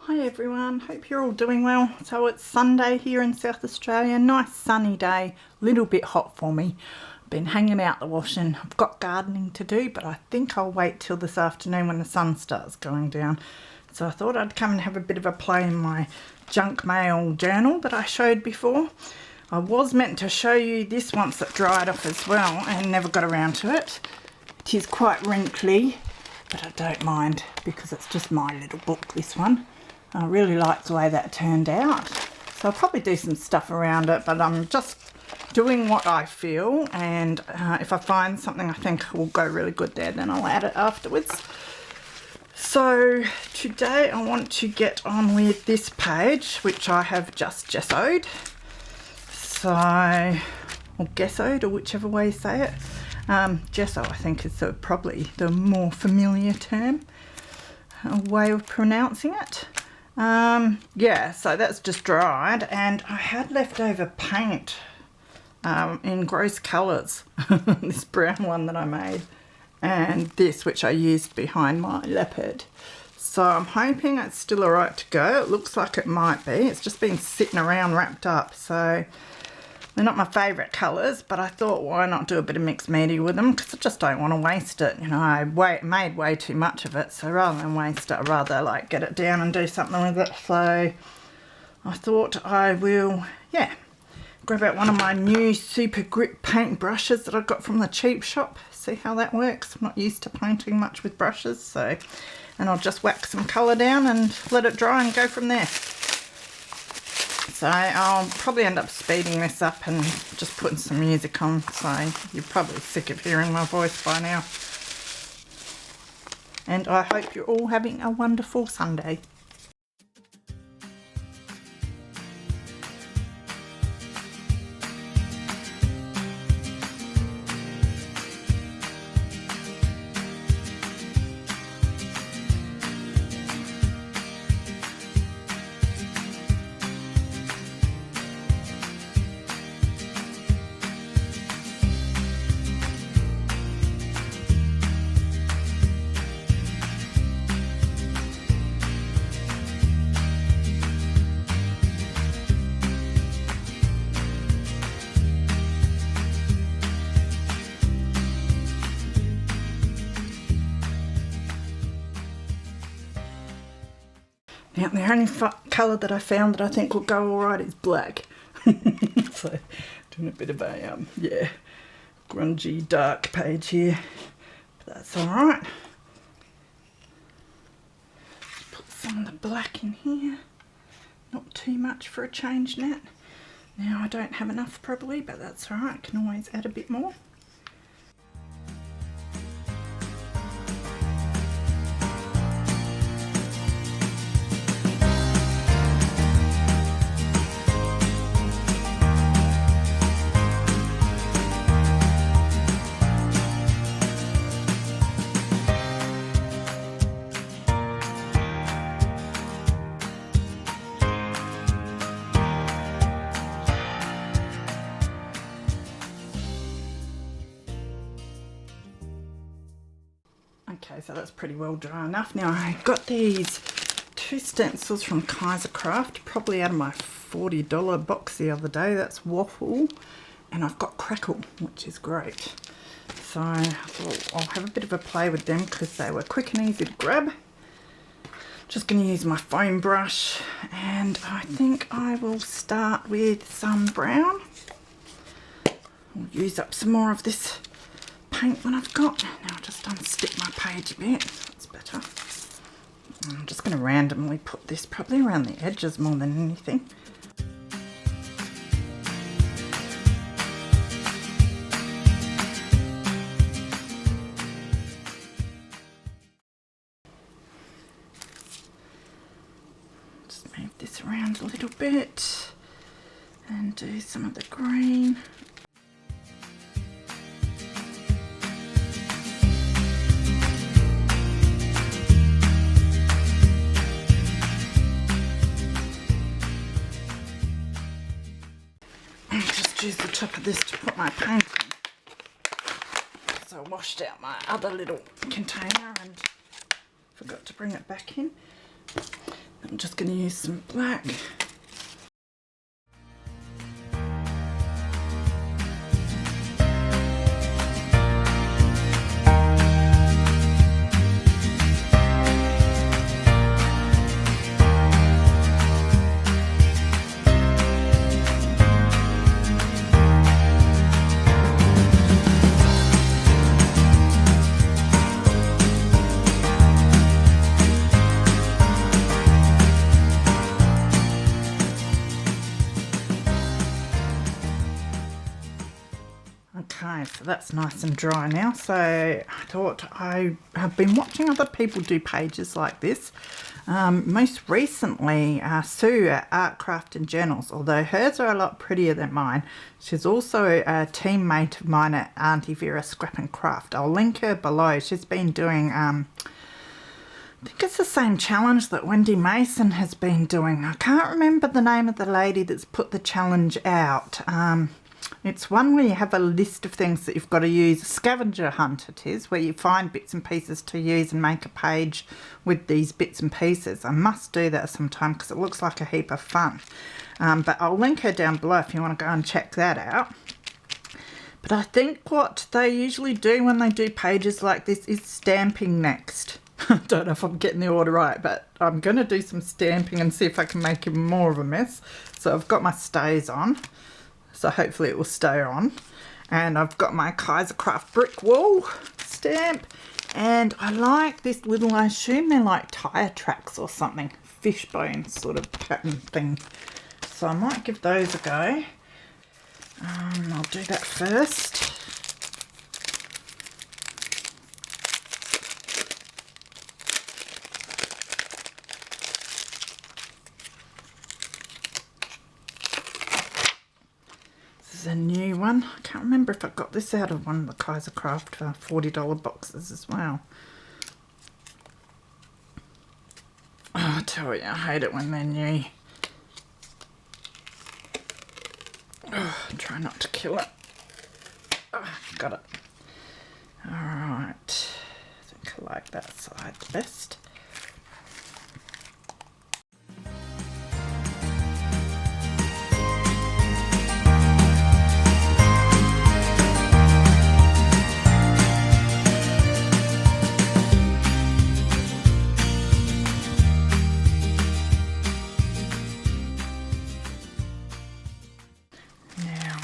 Hi everyone, hope you're all doing well. So it's Sunday here in South Australia, nice sunny day, little bit hot for me. I've been hanging out the washing. I've got gardening to do, but I think I'll wait till this afternoon when the sun starts going down. So I thought I'd come and have a bit of a play in my junk mail journal that I showed before. I was meant to show you this once it dried off as well and never got around to it. It is quite wrinkly, but I don't mind because it's just my little book, this one. I really like the way that turned out. So I'll probably do some stuff around it, but I'm just doing what I feel, and if I find something I think will go really good there, then I'll add it afterwards. So today I want to get on with this page, which I have just gessoed. So, or gessoed, or whichever way you say it. Gesso, I think, is probably the more familiar term, way of pronouncing it. Yeah, so that's just dried, and I had leftover paint in gross colours. This brown one that I made, and this, which I used behind my leopard. So I'm hoping it's still alright to go. It looks like it might be. It's just been sitting around wrapped up, so they're not my favourite colours, but I thought, why not do a bit of mixed media with them, because I just don't want to waste it. You know, I made way too much of it, so rather than waste it, I'd rather like get it down and do something with it. So I thought I will, yeah, grab out one of my new Super Grip paint brushes that I got from the cheap shop. See how that works. I'm not used to painting much with brushes, so, and I'll just whack some colour down and let it dry and go from there. So I'll probably end up speeding this up and just putting some music on, so you're probably sick of hearing my voice by now. And I hope you're all having a wonderful Sunday. Now the only colour that I found that I think will go alright is black. So doing a bit of a, yeah, grungy dark page here, but that's alright. Put some of the black in here, not too much for a change net. Now I don't have enough probably, but that's alright, I can always add a bit more. Okay, so that's pretty well dry enough. Now I got these two stencils from Kaisercraft, probably out of my $40 box the other day. That's Waffle, and I've got Crackle, which is great. So I thought I'll have a bit of a play with them because they were quick and easy to grab. Just going to use my foam brush, and I think I will start with some brown. I'll use up some more of this paint when I've got. Now I'll just unstick my page a bit. That's better. I'm just going to randomly put this probably around the edges more than anything. Just move this around a little bit and do some of the green. Use the top of this to put my paint in. So I washed out my other little container and forgot to bring it back in. I'm just going to use some black. Okay, so that's nice and dry now. So I thought I have been watching other people do pages like this. Most recently, Sue at Art Craft and Journals, although hers are a lot prettier than mine. She's also a teammate of mine at Auntie Vera Scrap and Craft. I'll link her below. She's been doing, I think it's the same challenge that Wendy Mason has been doing. I can't remember the name of the lady that's put the challenge out. It's one where you have a list of things that you've got to use. A scavenger hunt it is, where you find bits and pieces to use and make a page with these bits and pieces. I must do that sometime because it looks like a heap of fun. But I'll link her down below if you want to go and check that out. But I think what they usually do when they do pages like this is stamping next. I don't know if I'm getting the order right, but I'm going to do some stamping and see if I can make even more of a mess. So I've got my stays on. So hopefully it will stay on. And I've got my Kaisercraft brick wall stamp. And I like this little, I assume they're like tyre tracks or something. Fishbone sort of pattern thing. So I might give those a go. I'll do that first. A new one. I can't remember if I got this out of one of the Kaisercraft $40 boxes as well. Oh, I tell you, I hate it when they're new. Oh, try not to kill it. Oh, got it. Alright. I think I like that side the best.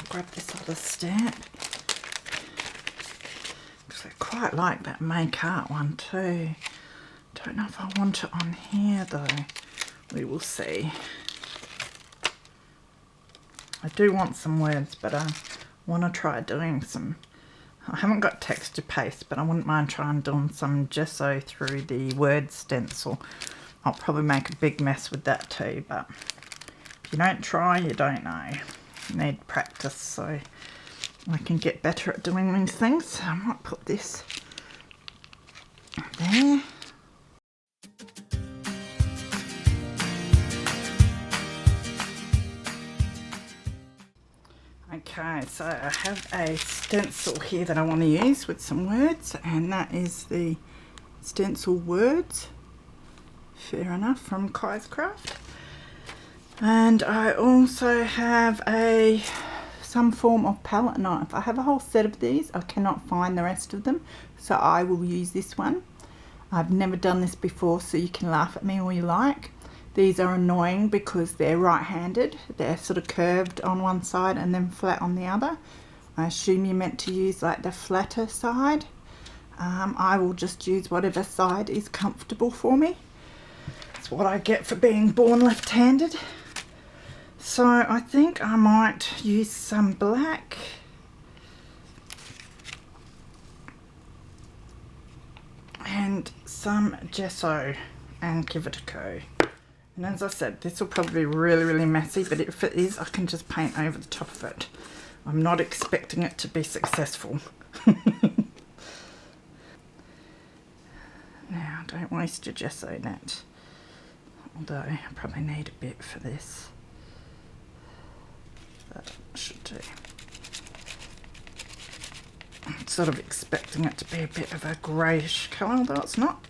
Grab this other stamp because I quite like that Make Art one too. Don't know if I want it on here though. We will see. I do want some words, but I want to try doing some. I haven't got texture paste, but I wouldn't mind trying doing some gesso through the word stencil. I'll probably make a big mess with that too, but if you don't try, you don't know. Need practice so I can get better at doing these things. So I might put this there. Okay, so I have a stencil here that I want to use with some words, and that is the stencil words. Fair enough, from Kaisercraft. And I also have some form of palette knife. I have a whole set of these. I cannot find the rest of them, so I will use this one. I've never done this before, so you can laugh at me all you like. These are annoying because they're right-handed. They're sort of curved on one side and then flat on the other. I assume you're meant to use like the flatter side. I will just use whatever side is comfortable for me. That's what I get for being born left-handed. So I think I might use some black. And some gesso and give it a go. And as I said, this will probably be really, really messy, but if it is, I can just paint over the top of it. I'm not expecting it to be successful. Now, don't waste your gesso net. Although, I probably need a bit for this. That should do. I'm sort of expecting it to be a bit of a greyish colour, although it's not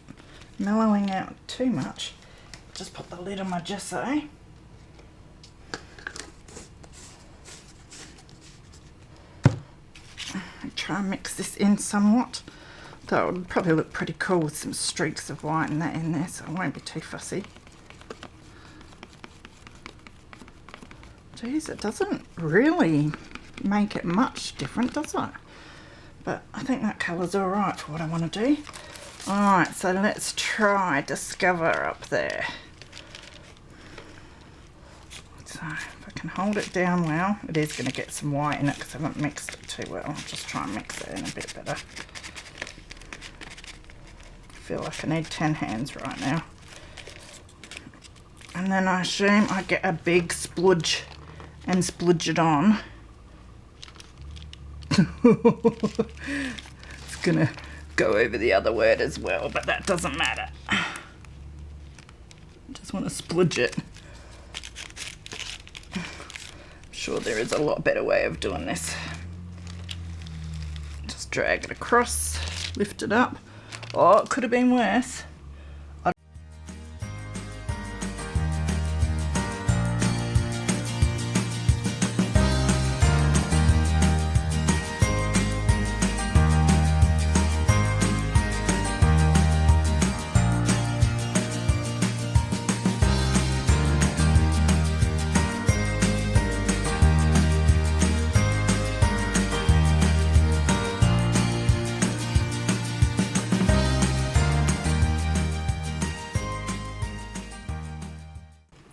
mellowing out too much. just put the lid on my gesso. Try and mix this in somewhat. Though it would probably look pretty cool with some streaks of white and that in there, so I won't be too fussy. Geez, it doesn't really make it much different, does it? But I think that colour's alright for what I want to do. Alright, so let's try Discover up there. So if I can hold it down well, it is going to get some white in it because I haven't mixed it too well. I'll just try and mix it in a bit better. I feel like I need 10 hands right now. And then I assume I get a big spludge and spludge it on. It's gonna go over the other word as well, but that doesn't matter. Just want to spludge it. I'm sure there is a lot better way of doing this. Just drag it across, lift it up. Oh, it could have been worse.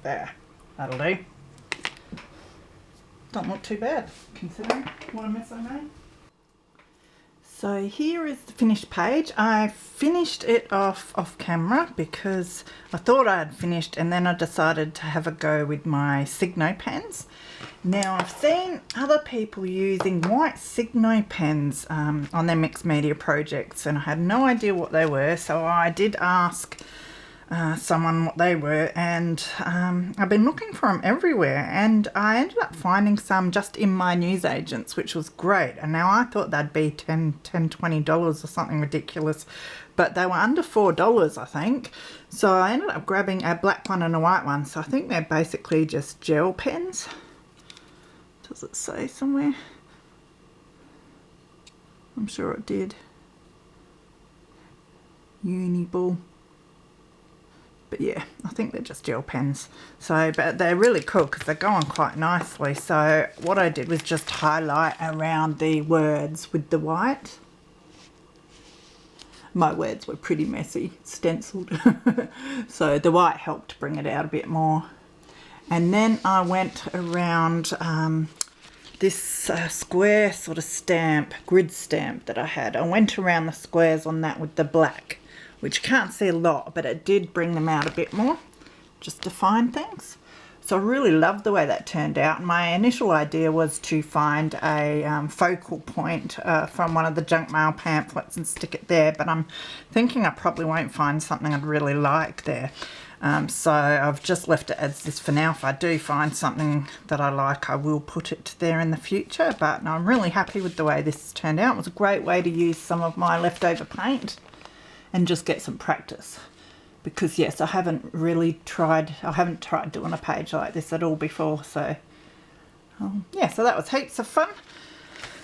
There, that'll do. Don't look too bad, considering what a mess I made. So here is the finished page. I finished it off camera because I thought I had finished, and then I decided to have a go with my Signo pens. Now I've seen other people using white Signo pens on their mixed media projects, and I had no idea what they were, so I did ask someone what they were, and I've been looking for them everywhere, and I ended up finding some just in my newsagents, which was great. And now I thought they'd be $20 or something ridiculous, but they were under $4, I think. So I ended up grabbing a black one and a white one. So I think they're basically just gel pens. Does it say somewhere? I'm sure it did. Uniball. But yeah, I think they're just gel pens. So, but they're really cool because they go on quite nicely. So what I did was just highlight around the words with the white. My words were pretty messy, stenciled. So the white helped bring it out a bit more. And then I went around this square sort of stamp, grid stamp that I had. I went around the squares on that with the black, which you can't see a lot, but it did bring them out a bit more, just define things. So I really loved the way that turned out. My initial idea was to find a focal point from one of the junk mail pamphlets and stick it there, but I'm thinking I probably won't find something I'd really like there. So I've just left it as this for now. If I do find something that I like, I will put it there in the future, but I'm really happy with the way this turned out. It was a great way to use some of my leftover paint and just get some practice, because yes, I haven't tried doing a page like this at all before. So yeah, so that was heaps of fun.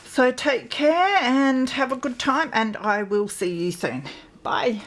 So take care and have a good time, and I will see you soon. Bye.